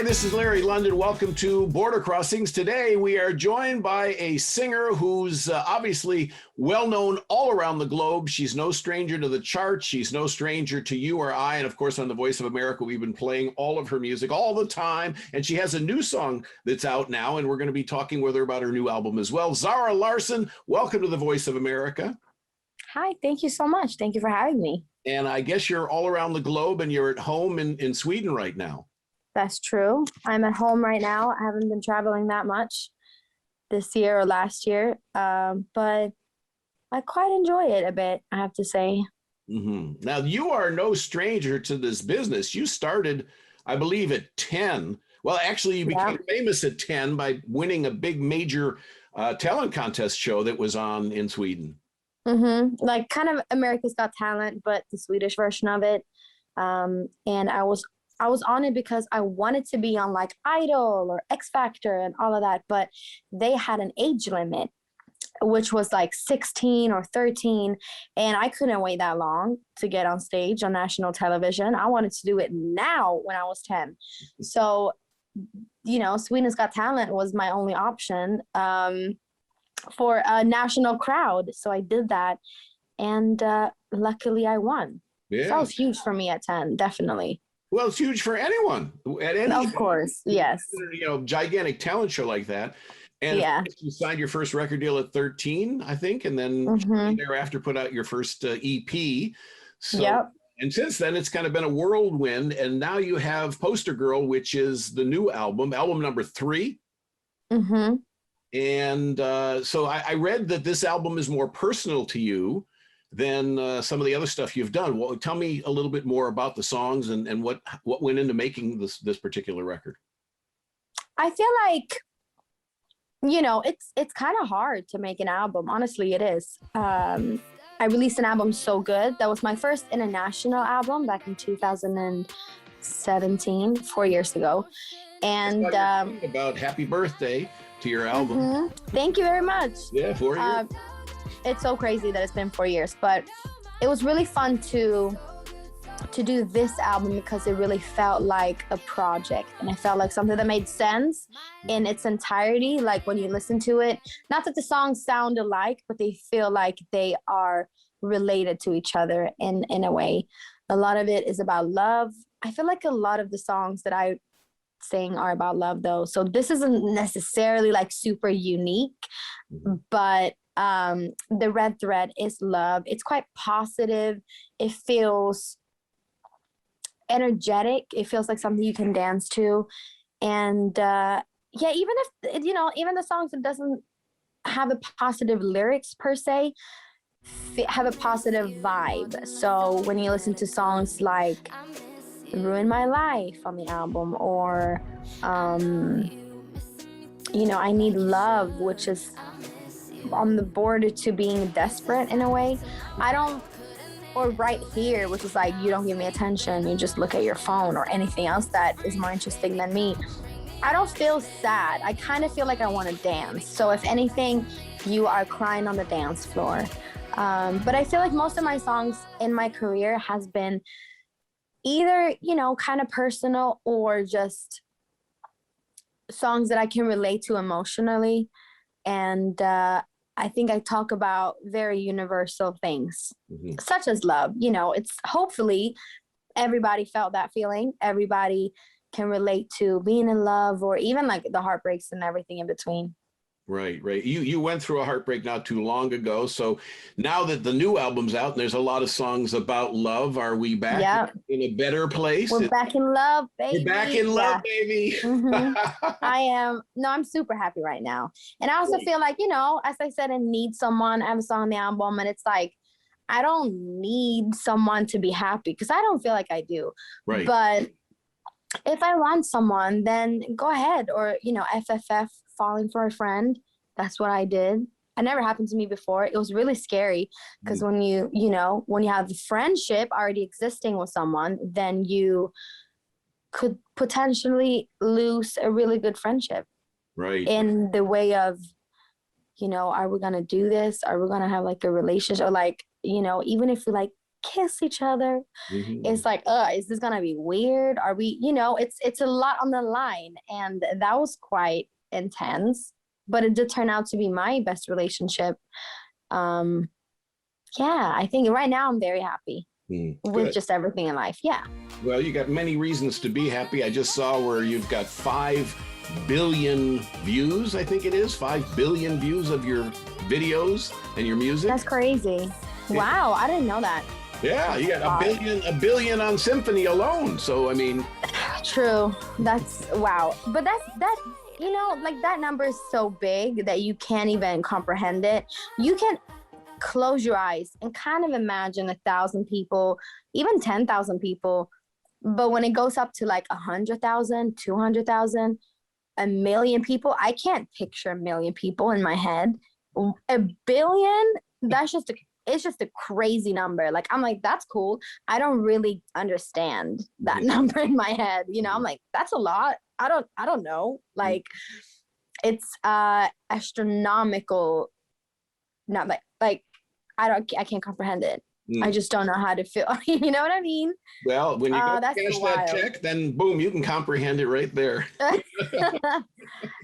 This is Larry London. Welcome to Border Crossings. Today we are joined by a singer who's obviously well-known all around the globe. She's no stranger to the charts. She's no stranger to you or I. And of course, on the Voice of America, we've been playing all of her music all the time. And she has a new song that's out now, and we're going to be talking with her about her new album as well. Zara Larsson, welcome to the Voice of America. Hi, thank you so much. Thank you for having me. And I guess you're all around the globe and you're at home in Sweden right now. That's true. I'm at home right now. I haven't been traveling that much this year or last year, but I quite enjoy it a bit, I have to say. Mm-hmm. Now, you are no stranger to this business. You started, I believe, at 10. Well, actually, you became famous at 10 by winning a big major talent contest show that was on in Sweden. Mm-hmm. Like kind of America's Got Talent, but the Swedish version of it. And I was on it because I wanted to be on like Idol or X Factor and all of that, but they had an age limit, which was like 16 or 13. And I couldn't wait that long to get on stage on national television. I wanted to do it now when I was 10. So, you know, Sweden's Got Talent was my only option for a national crowd. So I did that. And luckily I won. Yeah. So that was huge for me at 10, definitely. Well, it's huge for anyone at any. Of course, yes. You know, gigantic talent show like that. And you signed your first record deal at 13, I think, and then thereafter put out your first EP. So, and since then, it's kind of been a whirlwind. And now you have Poster Girl, which is the new album number 3. Mm-hmm. And so I read that this album is more personal to you than some of the other stuff you've done. Well, tell me a little bit more about the songs and what went into making this particular record. I feel like, you know, it's kind of hard to make an album. Honestly, it is. I released an album, So Good. That was my first international album back in 2017, 4 years ago. And about happy birthday to your album. Mm-hmm. Thank you very much. Yeah, 4 years. It's so crazy that it's been 4 years, but it was really fun to do this album because it really felt like a project, and it felt like something that made sense in its entirety. Like when you listen to it, not that the songs sound alike, but they feel like they are related to each other in a way. A lot of it is about love. I feel like a lot of the songs that I sing are about love though. So this isn't necessarily like super unique, but the red thread is love. It's quite positive. It feels energetic. It feels like something you can dance to. And even if, you know, even the songs that doesn't have a positive lyrics per se, have a positive vibe. So when you listen to songs like Ruin My Life on the album, or you know, I Need Love, which is on the border to being desperate in a way. Or Right Here, which is like, you don't give me attention, you just look at your phone, or anything else that is more interesting than me. I don't feel sad. I kind of feel like I want to dance. So if anything, you are crying on the dance floor. But I feel like most of my songs in my career has been either, you know, kind of personal, or just songs that I can relate to emotionally. And I think I talk about very universal things, such as love. You know, it's hopefully everybody felt that feeling. Everybody can relate to being in love, or even like the heartbreaks and everything in between. Right. You went through a heartbreak not too long ago. So now that the new album's out and there's a lot of songs about love, are we back in a better place? We're back in love, baby. We're back in love, baby. I am. No, I'm super happy right now. And I also feel like, you know, as I said, I Need Someone. I have a song on the album, and it's like, I don't need someone to be happy, because I don't feel like I do. Right. But if I want someone, then go ahead. Or, you know, FFF, Falling for a Friend. That's what I did. It never happened to me before. It was really scary, because when you have the friendship already existing with someone, then you could potentially lose a really good friendship. Right. In the way of, you know, are we going to do this? Are we going to have like a relationship? Or like, you know, even if we like kiss each other. Mhm. It's like, is this gonna be weird? Are we, it's a lot on the line. And that was quite intense, but it did turn out to be my best relationship. Um, yeah, I think right now I'm very happy with Good. just everything in life. Yeah. Well, you got many reasons to be happy. I just saw where you've got 5 billion views, I think it is 5 billion views of your videos and your music. That's crazy. Wow, I didn't know that. Yeah, you got a billion on Symphony alone. So I mean, true. That's wow. But that like that number is so big that you can't even comprehend it. You can close your eyes and kind of imagine 1,000 people, even 10,000 people. But when it goes up to like 100,000, 200,000, a million people, I can't picture a million people in my head. A billion, it's just a crazy number. Like, I'm like, that's cool. I don't really understand that number in my head. I'm like, that's a lot. I don't know. Like, it's astronomical. Not like I can't comprehend it. I just don't know how to feel. You know what I mean? Well, when you go that's cash wild. that check, then boom, you can comprehend it right there.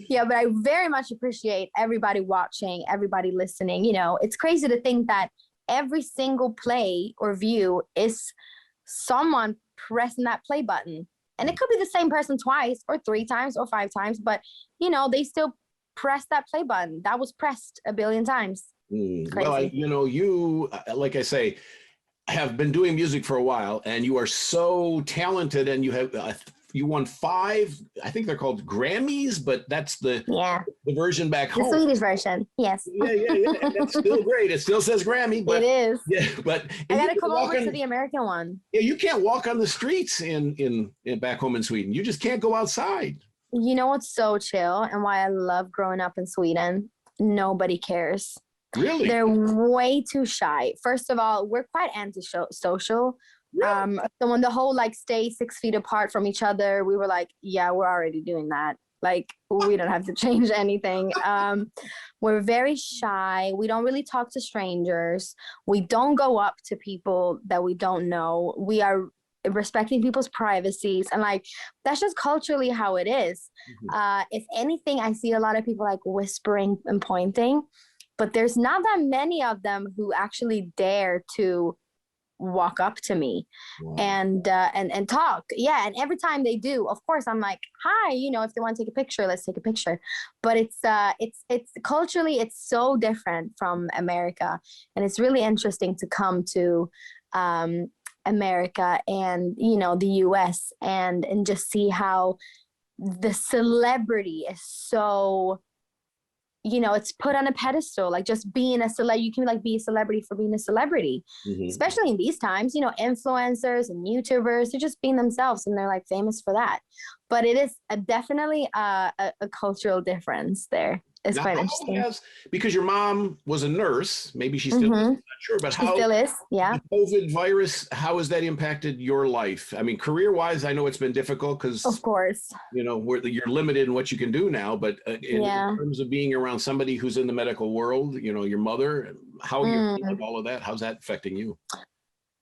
Yeah, but I very much appreciate everybody watching, everybody listening. It's crazy to think that every single play or view is someone pressing that play button. And it could be the same person twice or 3 times or 5 times, but they still press that play button. That was pressed a billion times. Well, you, like I say, have been doing music for a while, and you are so talented, and you have you won 5, I think they're called Grammys, but that's the version back home. The Swedish version, yes. Yeah. And that's still great. It still says Grammy, but it is. Yeah, but I gotta come over to the American one. Yeah, you can't walk on the streets in back home in Sweden. You just can't go outside. You know what's so chill and why I love growing up in Sweden? Nobody cares. Really? They're way too shy. First of all, we're quite antisocial. Really? So when the whole stay 6 feet apart from each other, we were like, yeah, we're already doing that. Like, we don't have to change anything. We're very shy. We don't really talk to strangers. We don't go up to people that we don't know. We are respecting people's privacies, and that's just culturally how it is. If anything, I see a lot of people whispering and pointing, but there's not that many of them who actually dare to walk up to me. Wow. and talk. Yeah, and every time they do, of course, I'm like, hi, if they want to take a picture, let's take a picture. But it's culturally, it's so different from America, and it's really interesting to come to America and the US and just see how the celebrity is so it's put on a pedestal. Just being a celebrity, you can be a celebrity for being a celebrity, especially in these times. Influencers and YouTubers, they're just being themselves, and they're famous for that. But it is definitely a cultural difference there. It's quite interesting. Because your mom was a nurse, maybe she still is, I'm not sure, but she still is, yeah. The COVID virus, how has that impacted your life? I mean, career-wise, I know it's been difficult because, of course, you're limited in what you can do now. But in terms of being around somebody who's in the medical world, your mother, how are you feeling all of that? How's that affecting you?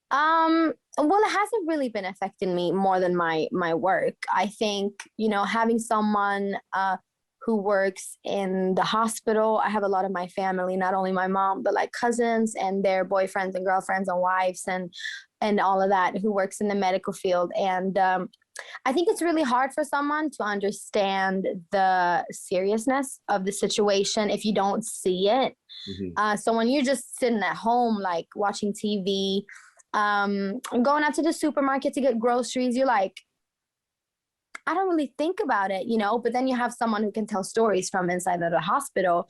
Well, it hasn't really been affecting me more than my work. I think, having someone who works in the hospital. I have a lot of my family, not only my mom, but cousins and their boyfriends and girlfriends and wives and all of that, who works in the medical field. And I think it's really hard for someone to understand the seriousness of the situation if you don't see it. So when you're just sitting at home, watching TV, going out to the supermarket to get groceries, you're like, I don't really think about it, but then you have someone who can tell stories from inside of the hospital.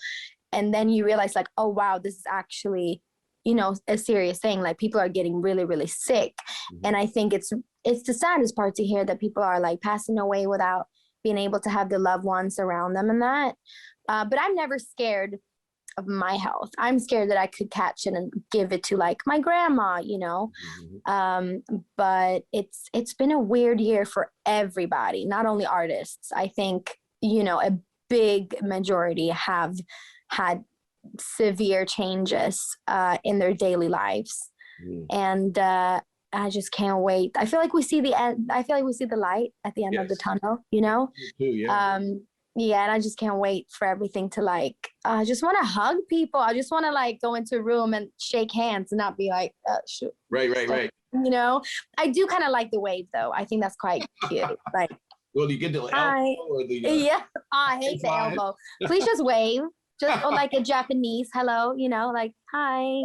And then you realize oh, wow, this is actually, a serious thing. People are getting really, really sick. And I think it's the saddest part to hear that people are passing away without being able to have the loved ones around them and that. But I'm never scared of my health. I'm scared that I could catch it and give it to my grandma, but it's been a weird year for everybody, not only artists. I think, a big majority have had severe changes in their daily lives. Mm. And I just can't wait. I feel like we see the end. I feel like we see the light at the end of the Yes. tunnel, you know? Me too, yeah. Yeah, and I just can't wait for everything to like, I just want to hug people. I just want to like go into a room and shake hands and not be like, shoot. Right, right, right. You know, I do kind of like the wave though. I think that's quite cute. Like, Well, you get the elbow or the yeah, I hate the elbow. Please just wave, just or like a Japanese hello. You know, like hi.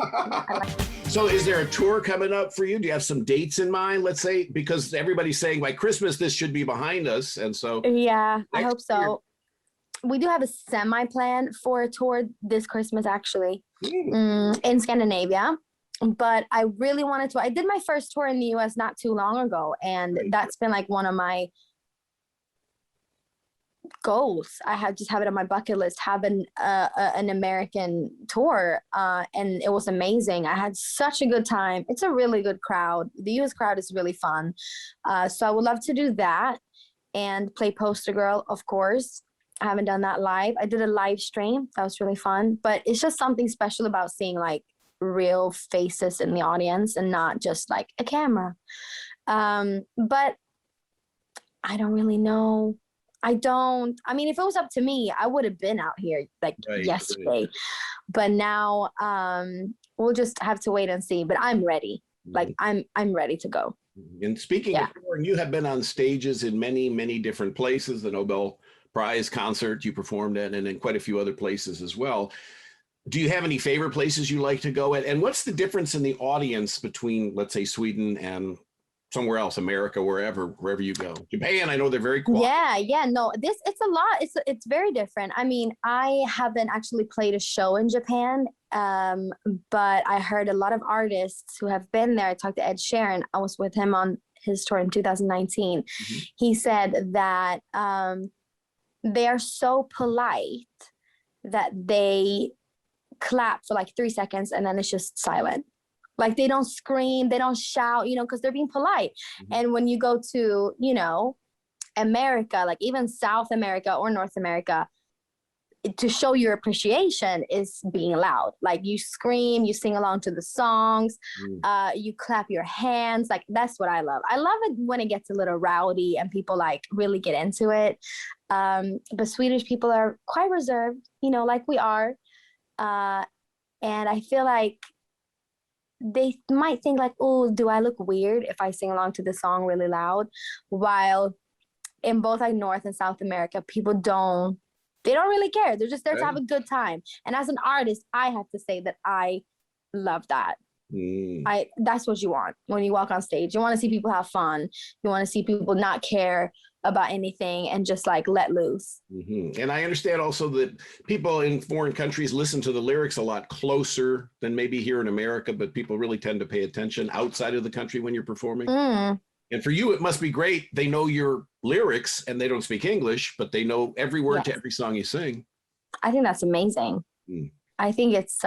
So is there a tour coming up for you? Do you have some dates in mind? Let's say, because everybody's saying by Christmas this should be behind us, and so yeah, I hope so. year. We do have a semi plan for a tour this Christmas, actually, in Scandinavia. But I really wanted to. I did my first tour in the US not too long ago, and that's been like one of my goals. I had just have it on my bucket list, have an American tour, and it was amazing. I had such a good time. It's a really good crowd. The US crowd is really fun. So I would love to do that and play Poster Girl, of course. I haven't done that live. I did a live stream. That was really fun. But it's just something special about seeing like real faces in the audience and not just like a camera. But I don't really know. I mean, if it was up to me, I would have been out here like yesterday. Right. But now we'll just have to wait and see. But I'm ready. Like I'm ready to go. And speaking of touring, you have been on stages in many, many different places. The Nobel Prize concert you performed at, and in quite a few other places as well. Do you have any favorite places you like to go at? And what's the difference in the audience between, let's say, Sweden and somewhere else, America, wherever you go? Japan, I know they're very quiet. Yeah, no, it's a lot. It's very different. I mean, I haven't actually played a show in Japan, but I heard a lot of artists who have been there. I talked to Ed Sheeran. I was with him on his tour in 2019. Mm-hmm. He said that they are so polite that they clap for like 3 seconds and then it's just silent. Like they don't scream, they don't shout, you know, because they're being polite. Mm-hmm. And when you go to, you know, America, like even South America or North America, to show your appreciation is being loud. Like you scream, you sing along to the songs, you clap your hands. Like that's what I love. I love it when it gets a little rowdy and people like really get into it. But Swedish people are quite reserved, you know, like we are. And I feel like they might think like, oh, do I look weird if I sing along to the song really loud? While in both like North and South America, people don't really care. They're just there to have a good time. And as an artist, I have to say that I love that. That's what you want when you walk on stage. You want to see people have fun. You want to see people not care about anything and just like let loose. Mm-hmm. And I understand also that people in foreign countries listen to the lyrics a lot closer than maybe here in America, but people really tend to pay attention outside of the country when you're performing. And for you, it must be great. They know your lyrics and they don't speak English, but they know every word to every song you sing. I think that's amazing. I think it's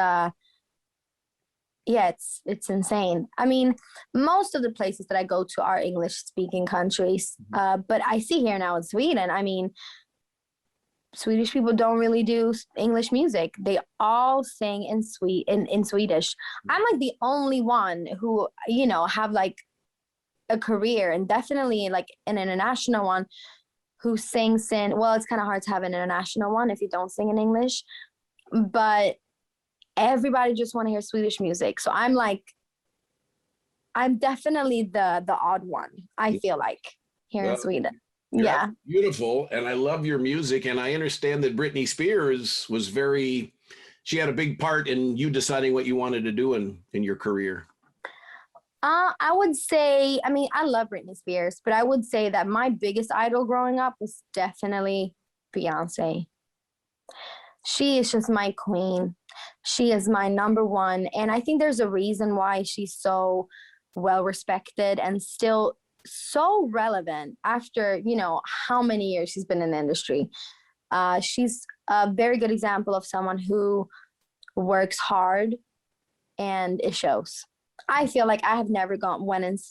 insane. I mean, most of the places that I go to are English speaking countries. But I see here now in Sweden, I mean, Swedish people don't really do English music. They all sing in Swedish. I'm like the only one who, you know, have like a career and definitely like an international one who sings in, well, it's kind of hard to have an international one if you don't sing in English, but everybody just want to hear Swedish music. So I'm definitely the odd one, I feel like, here in Sweden. Yeah. Beautiful. And I love your music. And I understand that Britney Spears was she had a big part in you deciding what you wanted to do in your career. I would say, I mean, I love Britney Spears, but I would say that my biggest idol growing up was definitely Beyonce. She is just my queen. She is my number one. And I think there's a reason why she's so well respected and still so relevant after, you know, how many years she's been in the industry. She's a very good example of someone who works hard and it shows. I feel like I have never went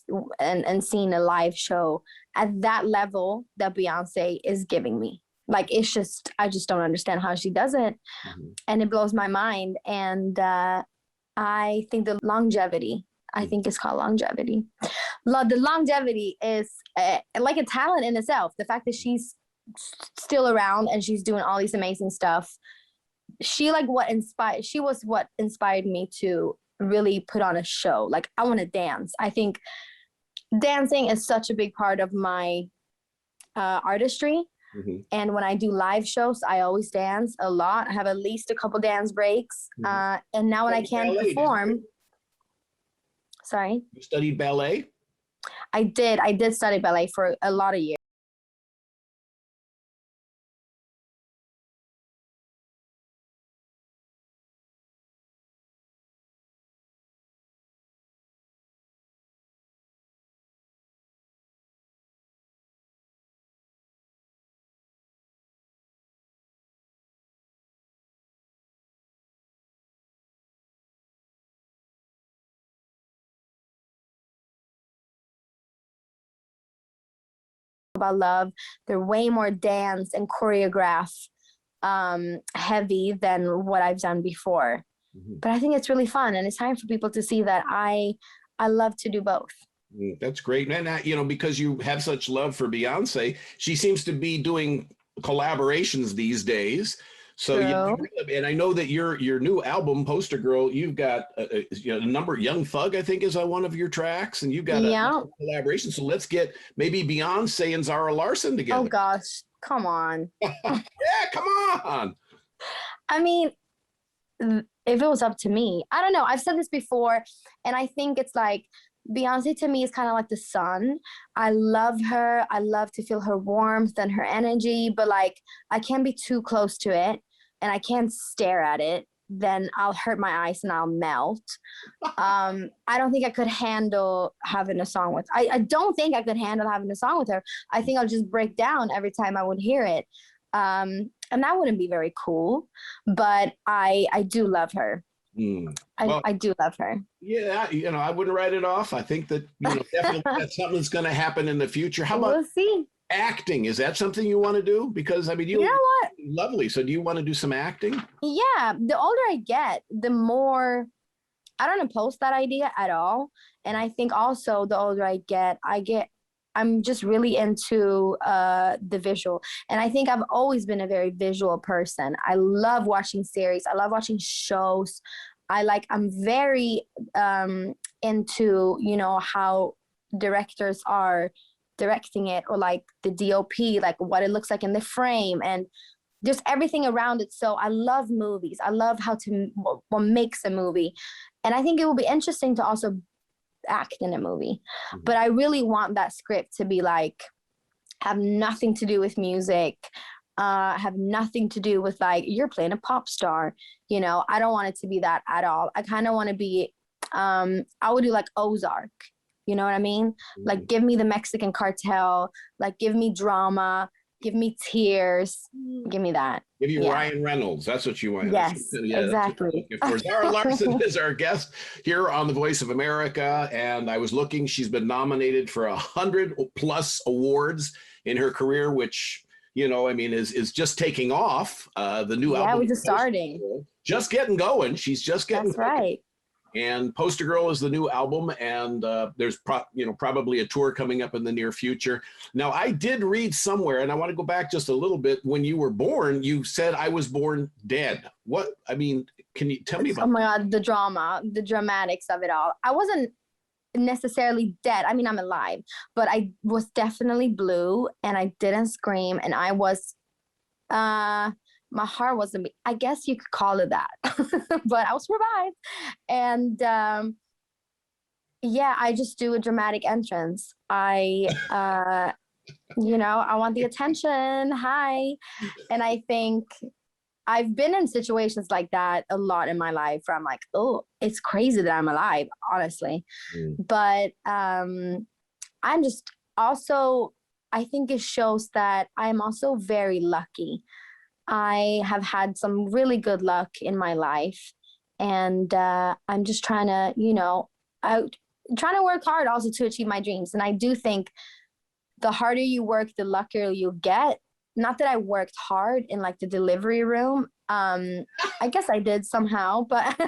and seen a live show at that level that Beyonce is giving me. Like, it's just, I just don't understand how she does it. And it blows my mind. And I think the longevity, I think it's called longevity. The longevity is like a talent in itself. The fact that she's still around and she's doing all these amazing stuff. She was what inspired me to really put on a show. Like, I want to dance. I think dancing is such a big part of my artistry. Mm-hmm. And when I do live shows, I always dance a lot. I have at least a couple dance breaks. Mm-hmm. And now when I can't perform. Sorry? You studied ballet? I did study ballet for a lot of years. About love, they're way more dance and choreograph heavy than what I've done before. Mm-hmm. But I think it's really fun, and it's time for people to see that I love to do both. That's great. And because you have such love for Beyonce, she seems to be doing collaborations these days. So, and I know that your new album, Poster Girl, you've got a number. Young Thug, I think, is on one of your tracks, and you've got a collaboration. So let's get maybe Beyonce and Zara Larsson together. Oh gosh, come on! Yeah, come on. I mean, if it was up to me, I don't know. I've said this before, and I think it's like Beyonce to me is kind of like the sun. I love her. I love to feel her warmth and her energy, but like I can't be too close to it and I can't stare at it. Then I'll hurt my eyes and I'll melt. I don't think I could handle having a song with, I don't think I could handle having a song with her. I think I'll just break down every time I would hear it. And that wouldn't be very cool, but I do love her. I do love her. Yeah, I wouldn't write it off. I think that definitely that's something that's going to happen in the future. How about we'll see. Acting? Is that something you want to do? Because I mean, you know what? Lovely. So do you want to do some acting? Yeah. The older I get, the more I don't oppose that idea at all. And I think also the older I get, I'm just really into the visual. And I think I've always been a very visual person. I love watching series. I love watching shows. I'm very into, how directors are directing it, or like the DOP, like what it looks like in the frame and just everything around it. So I love movies. I love what makes a movie. And I think it will be interesting to also act in a movie, but I really want that script to be like have nothing to do with music, have nothing to do with like you're playing a pop star. I don't want it to be that at all. I kind of want to be I would do like Ozark, you know what I mean? Like give me the Mexican cartel, like give me drama, give me tears, give me that. Give you Ryan Reynolds. That's what you want. Yes, exactly. For Zara Larsson is our guest here on The Voice of America. And I was looking, she's been nominated for 100+ awards in her career, which, is just taking off. The new album. Yeah, we're just starting. Just getting going. She's just getting That's right. And Poster Girl is the new album, and there's probably a tour coming up in the near future. Now, I did read somewhere, and I want to go back just a little bit. When you were born, you said I was born dead. What? I mean, can you tell me about? Oh my God, the drama, the dramatics of it all. I wasn't necessarily dead. I mean, I'm alive, but I was definitely blue, and I didn't scream, and I was. My heart wasn't, I guess you could call it that, but I was revived. And I just do a dramatic entrance. I want the attention. Hi. And I think I've been in situations like that a lot in my life where I'm like, oh, it's crazy that I'm alive, honestly. But I'm just also, I think it shows that I'm also very lucky. I have had some really good luck in my life, and I'm just trying to, trying to work hard also to achieve my dreams. And I do think the harder you work, the luckier you get. Not that I worked hard in like the delivery room. I guess I did somehow, but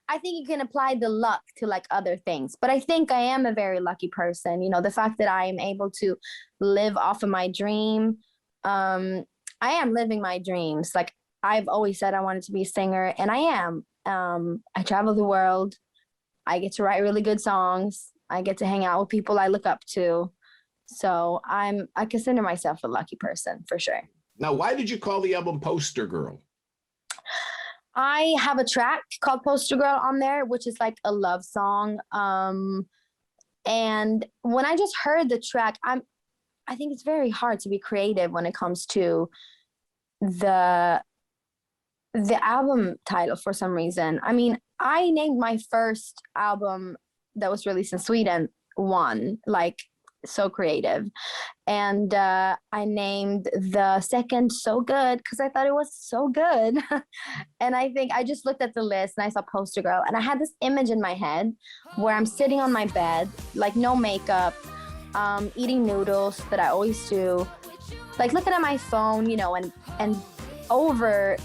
I think you can apply the luck to like other things, but I think I am a very lucky person. You know, the fact that I am able to live off of my dream. I am living my dreams. Like I've always said I wanted to be a singer, and I am. I travel the world. I get to write really good songs. I get to hang out with people I look up to. So I consider myself a lucky person for sure. Now, why did you call the album Poster Girl? I have a track called Poster Girl on there, which is like a love song. And when I just heard the track, I think it's very hard to be creative when it comes to the album title for some reason. I mean, I named my first album that was released in Sweden One, like so creative. And I named the second So Good because I thought it was so good. And I think I just looked at the list and I saw Poster Girl, and I had this image in my head where I'm sitting on my bed, like no makeup, eating noodles that I always do, like looking at my phone, you know, and over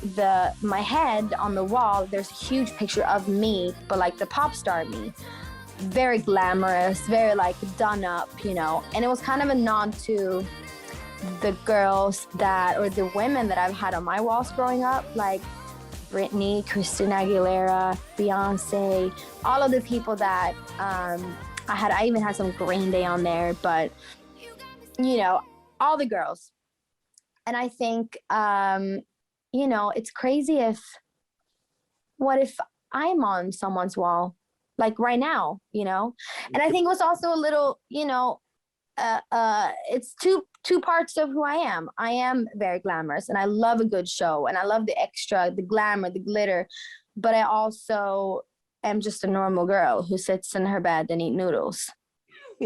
my head on the wall, there's a huge picture of me, but like the pop star me. Very glamorous, very like done up, you know. And it was kind of a nod to the girls or the women that I've had on my walls growing up, like Britney, Christina Aguilera, Beyonce, all of the people that I even had some Green Day on there, but you know, all the girls. And I think, you know, it's crazy what if I'm on someone's wall, like right now, you know? And I think it was also a little, you know, it's two parts of who I am. I am very glamorous, and I love a good show, and I love the extra, the glamour, the glitter, but I also am just a normal girl who sits in her bed and eat noodles.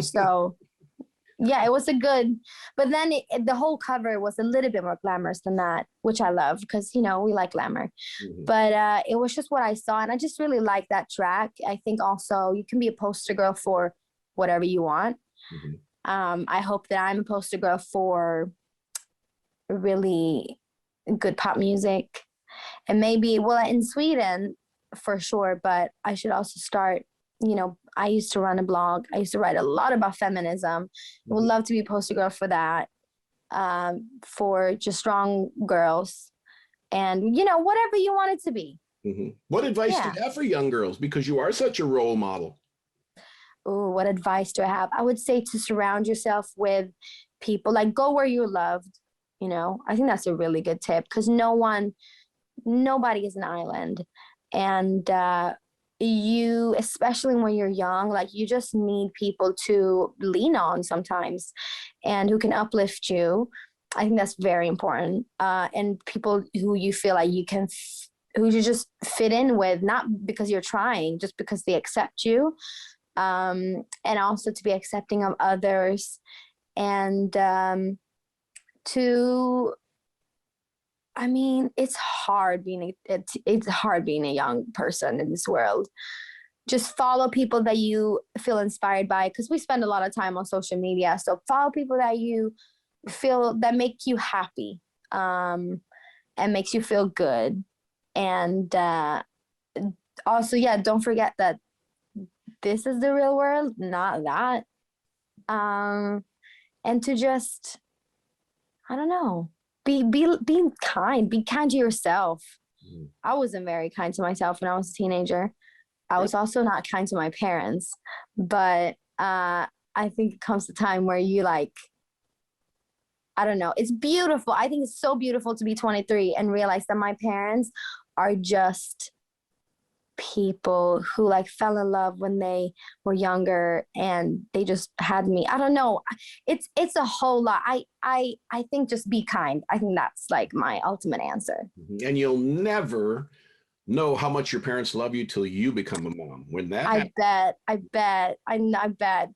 So yeah, it was but then the whole cover was a little bit more glamorous than that, which I love because, you know, we like glamour. Mm-hmm. But it was just what I saw, and I just really like that track. I think also you can be a poster girl for whatever you want. Mm-hmm. I hope that I'm a poster girl for really good pop music, and maybe, well, in Sweden for sure, but I should also start, you know, I used to run a blog. I used to write a lot about feminism. Mm-hmm. I would love to be a poster girl for that, for just strong girls, and, you know, whatever you want it to be. Mm-hmm. What advice do you have for young girls? Because you are such a role model. Oh, what advice do I have? I would say to surround yourself with people, like go where you're loved. You know, I think that's a really good tip, because nobody is an island. And, you, especially when you're young, like you just need people to lean on sometimes and who can uplift you. I think that's very important. And people who you feel like who you just fit in with, not because you're trying, just because they accept you. And also to be accepting of others, and I mean, it's hard being a young person in this world. Just follow people that you feel inspired by, because we spend a lot of time on social media. So follow people that you feel that make you happy, and makes you feel good. And also, yeah, don't forget that this is the real world, not that. And to just, I don't know. Be kind to yourself. I wasn't very kind to myself when I was a teenager. I was also not kind to my parents, but I think it comes to time where you, like, I don't know. It's beautiful. I think it's so beautiful to be 23 and realize that my parents are just people who like fell in love when they were younger, and they just had me. I don't know. It's a whole lot. I think just be kind. I think that's like my ultimate answer. And you'll never know how much your parents love you till you become a mom. When that happens. I bet.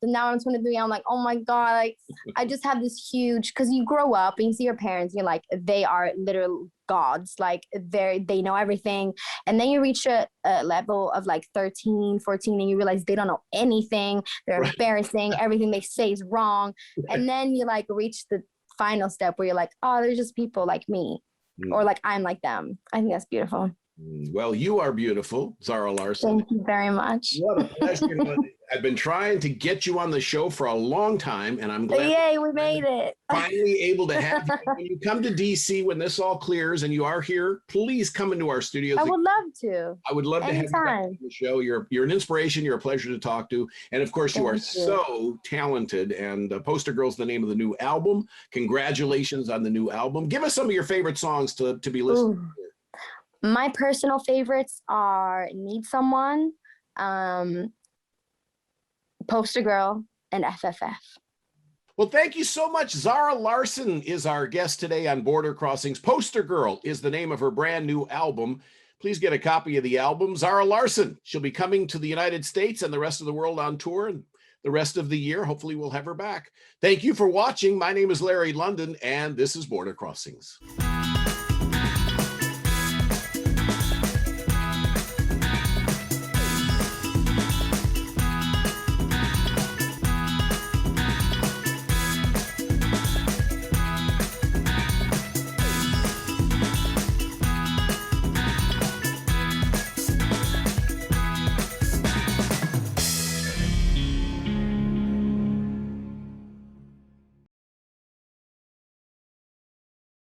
But now I'm 23. I'm like, oh my God, like I just have this huge, because you grow up and you see your parents, you're like, they are literal gods. Like they know everything. And then you reach a level of like 13, 14, and you realize they don't know anything. They're embarrassing. Everything they say is wrong. And then you like reach the final step where you're like, oh, they're just people like me, or like I'm like them. I think that's beautiful. Well, you are beautiful, Zara Larsson. Thank you very much. What a pleasure. I've been trying to get you on the show for a long time, and I'm glad Yay, we made it. finally able to have you. When you come to DC, when this all clears and you are here, please come into our studios. I would love to. I would love to have you back on the show. You're an inspiration. You're a pleasure to talk to. And of course, you are so talented. And Poster Girl's the name of the new album. Congratulations on the new album. Give us some of your favorite songs to be listening to. My personal favorites are Need Someone, Poster Girl, and FFF. Well, thank you so much. Zara Larsson is our guest today on Border Crossings. Poster Girl is the name of her brand new album. Please get a copy of the album. Zara Larsson, she'll be coming to the United States and the rest of the world on tour, and the rest of the year, hopefully we'll have her back. Thank you for watching. My name is Larry London, and this is Border Crossings.